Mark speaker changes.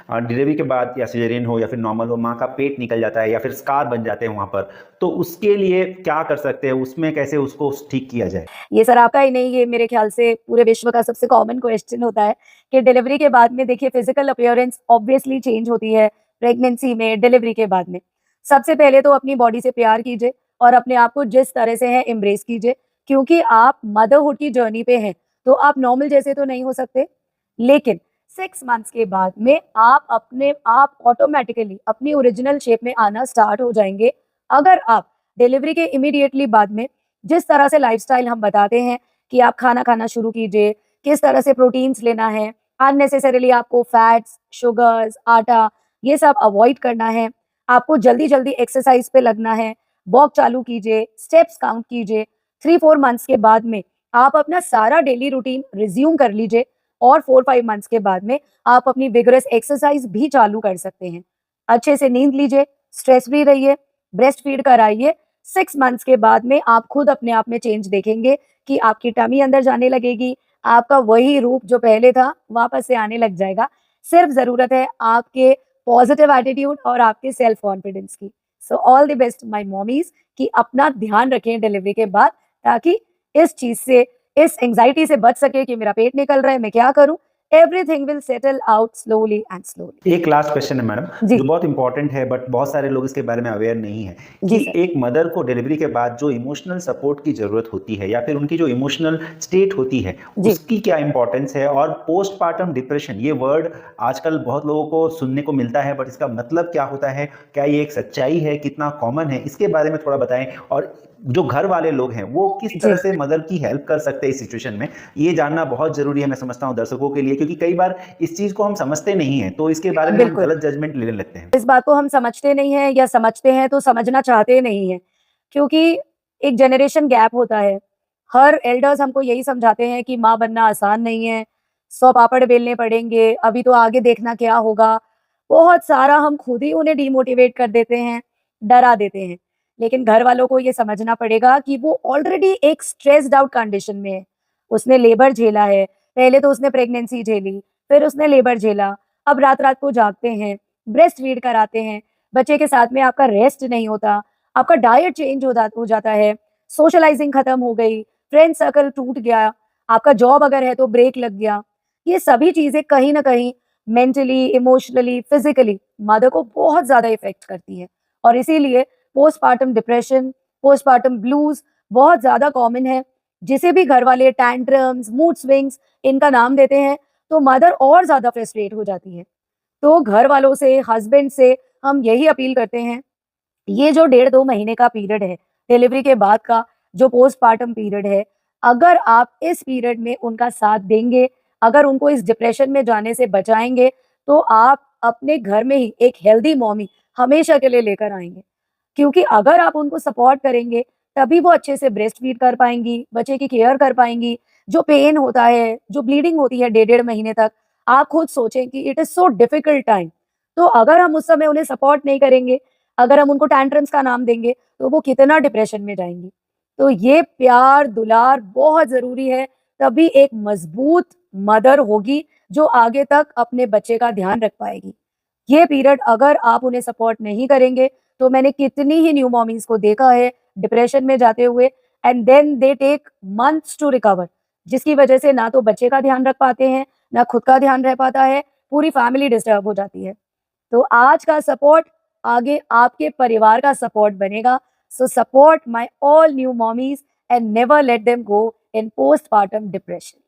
Speaker 1: Delivery के बाद या सिजेरियन हो या फिर नॉर्मल हो, माँ का पेट निकल जाता है या फिर स्कार बन जाते हैं वहाँ पर, तो उसके लिए क्या कर सकते हैं, उसमें कैसे उसको ठीक किया जाए?
Speaker 2: ये सर आपका ही नहीं, ये मेरे ख्याल से पूरे विश्व का सबसे कॉमन क्वेश्चन होता है कि डिलीवरी के बाद में देखिए फिजिकल अपीयरेंस ऑब्वियसली चेंज होती है प्रेगनेंसी में, डिलीवरी के बाद में। सबसे पहले तो अपनी बॉडी से प्यार कीजिए और अपने आप को जिस तरह से है एम्ब्रेस कीजिए, क्योंकि आप मदरहुड की जर्नी पे हैं, तो आप नॉर्मल जैसे तो नहीं हो सकते, लेकिन 6 मंथ्स के बाद में आप अपने आप ऑटोमेटिकली अपनी ओरिजिनल शेप में आना स्टार्ट हो जाएंगे, अगर आप डिलीवरी के इमीडिएटली बाद में जिस तरह से लाइफस्टाइल हम बताते हैं कि आप खाना खाना शुरू कीजिए, किस तरह से प्रोटीन्स लेना है, अननेसेसरीली आपको फैट्स, शुगर्स, आटा ये सब अवॉइड करना है, आपको जल्दी-जल्दी एक्सरसाइज पे लगना है, वॉक चालू कीजिए, स्टेप्स काउंट कीजिए। 3-4 मंथ्स के बाद में आप अपना सारा डेली रूटीन रिज्यूम कर लीजिए और 4-5 मंथ्स के बाद में आप अपनी विगरस एक्सरसाइज भी चालू कर सकते हैं। अच्छे से नींद लीजिए, स्ट्रेस फ्री रहिए, ब्रेस्ट फीड कराइए। 6 मंथ्स के बाद में आप खुद अपने आप में चेंज देखेंगे कि आपकी टमी अंदर जाने लगेगी, आपका वही रूप जो पहले था वापस से आने लग जाएगा। सिर्फ ज़रूरत है आपके पॉजिटिव एटीट्यूड और आपके सेल्फ कॉन्फिडेंस की। So all the best my mommies कि अपना ध्यान रखें डिलीवरी के बाद, ताकि इस चीज़ से, इस एंग्जायटी से बच सके कि मेरा पेट निकल रहा है, मैं क्या करूँ? Everything will settle out slowly and slowly.
Speaker 1: एक लास्ट क्वेश्चन है मैडम,
Speaker 2: जी,
Speaker 1: जो बहुत इंपॉर्टेंट है बट बहुत सारे लोग इसके बारे में अवेयर नहीं है
Speaker 2: जी
Speaker 1: कि
Speaker 2: सर।
Speaker 1: एक मदर को डिलीवरी के बाद जो इमोशनल सपोर्ट की ज़रूरत होती है या फिर उनकी जो इमोशनल स्टेट होती है,
Speaker 2: जी।
Speaker 1: उसकी क्या इंपॉर्टेंस है। और पोस्टपार्टम डिप्रेशन, ये वर्ड आजकल बहुत लोगों को सुनने को मिलता है, बट इसका मतलब क्या होता है, क्या ये एक सच्चाई है, कितना कॉमन है, इसके बारे में थोड़ा बताएं। और जो घर वाले लोग हैं वो किस तरह
Speaker 2: जी।
Speaker 1: से मदर की हेल्प कर सकते हैं इस सिचुएशन में, ये जानना बहुत ज़रूरी है मैं समझता हूँ दर्शकों के लिए, क्योंकि कई बार इस चीज़ को हम समझते नहीं हैं, तो इसके बारे में हम
Speaker 2: बिल्कुल।
Speaker 1: गलत जजमेंट लेने लगते हैं।
Speaker 2: इस बात को हम समझते नहीं हैं या समझते हैं तो समझना चाहते नहीं हैं, क्योंकि एक जनरेशन गैप होता है। हर एल्डर्स हमको यही समझाते हैं कि माँ बनना आसान नहीं है, 100 पापड़ बेलने पड़ेंगे, अभी तो आगे देखना क्या होगा। बहुत सारा हम खुद ही उन्हें डिमोटिवेट कर देते हैं, डरा देते हैं। लेकिन घर वालों को ये समझना पड़ेगा कि वो ऑलरेडी एक स्ट्रेस्ड आउट कंडीशन में है। उसने लेबर झेला है, पहले तो उसने प्रेगनेंसी झेली, फिर उसने लेबर झेला, अब रात-रात को जागते हैं, ब्रेस्ट फीड कराते हैं, बच्चे के साथ में आपका रेस्ट नहीं होता, आपका डाइट चेंज हो जाता है, सोशलाइजिंग खत्म हो गई, फ्रेंड सर्कल टूट गया, आपका जॉब अगर है तो ब्रेक लग गया। ये सभी चीज़ें कहीं न कहीं मेंटली, इमोशनली, फिज़िकली मदर को बहुत ज़्यादा इफ़ेक्ट करती हैं, और इसीलिए पोस्टपार्टम डिप्रेशन, पोस्टपार्टम ब्लूज़ बहुत ज़्यादा कॉमन है। जिसे भी घर वाले टैंट्रम्स, मूड स्विंग्स इनका नाम देते हैं, तो मदर और ज़्यादा फ्रस्ट्रेट हो जाती है। तो घर वालों से, हस्बैंड से हम यही अपील करते हैं, ये जो 1.5-2 महीने का पीरियड है, डिलीवरी के बाद का जो पोस्टपार्टम पीरियड है, अगर आप इस पीरियड में उनका साथ देंगे, अगर उनको इस डिप्रेशन में जाने से बचाएँगे, तो आप अपने घर में ही एक हेल्दी मॉमी हमेशा के लिए लेकर आएँगे। क्योंकि अगर आप उनको सपोर्ट करेंगे, तभी वो अच्छे से ब्रेस्ट फीड कर पाएँगी, बच्चे की केयर कर पाएँगी। जो पेन होता है, जो ब्लीडिंग होती है 1.5 महीने तक, आप खुद सोचें कि it is so difficult time. तो अगर हम उस समय उन्हें सपोर्ट नहीं करेंगे, अगर हम उनको टैंट्रम्स का नाम देंगे, तो वो कितना डिप्रेशन में जाएँगी। तो ये प्यार, दुलार बहुत ज़रूरी है, तभी एक मज़बूत मदर होगी, जो आगे तक अपने बच्चे का ध्यान रख पाएगी। ये पीरियड अगर आप उन्हें सपोर्ट नहीं करेंगे, तो मैंने कितनी ही न्यू मॉमीज़ को देखा है डिप्रेशन में जाते हुए, and then they take months to recover, जिसकी वजह से ना तो बच्चे का ध्यान रख पाते हैं, ना खुद का ध्यान रह पाता है, पूरी फैमिली डिस्टर्ब हो जाती है। तो आज का सपोर्ट आगे आपके परिवार का सपोर्ट बनेगा। So support my all new mommies and never let them go in postpartum depression.